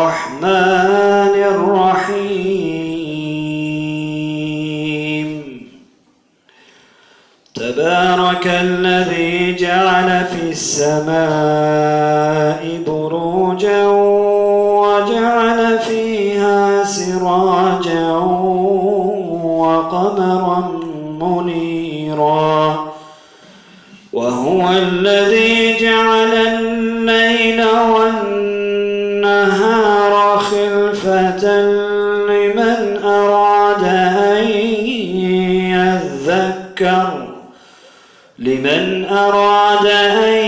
الرحمن الرحيم تبارك الذي جعل في السماء بروجا وجعل فيها سراجا وقمرا منيرا وهو الذي جعل الليل والنهار خلفة لمن أراد أن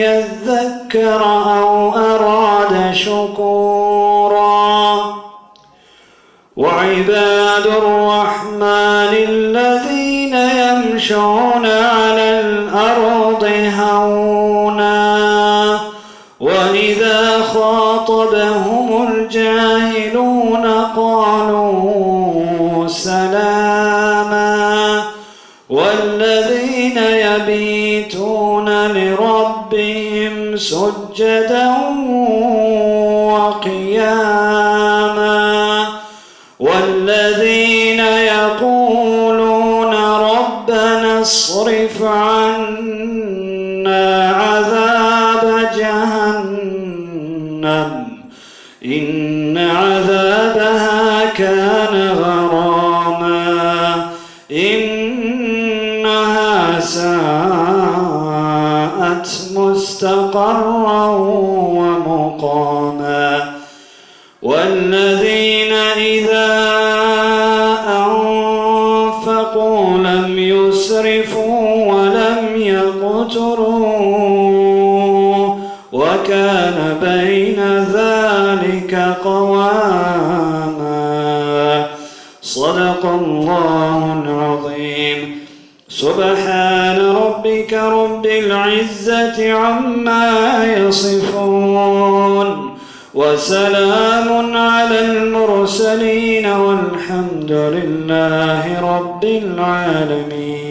يذكر أو أراد شكورا وعباد الرحمن الذين يمشون على الأرض هونا وإذا خاطبهم الجاهلون قالوا سلاما والذين يبيتون لربهم سجدا وقياما والذين يقولون ربنا اصرف عنا عذاب جهنم إن عذابها كان غراما إنها ساءت مستقرا ومقاما والذين إذا أنفقوا لم يسرفوا ولم يقتروا وكان بين ذلك قواما صدق الله العظيم. سبحان ربك رب العزة عما يصفون وسلام على المرسلين والحمد لله رب العالمين.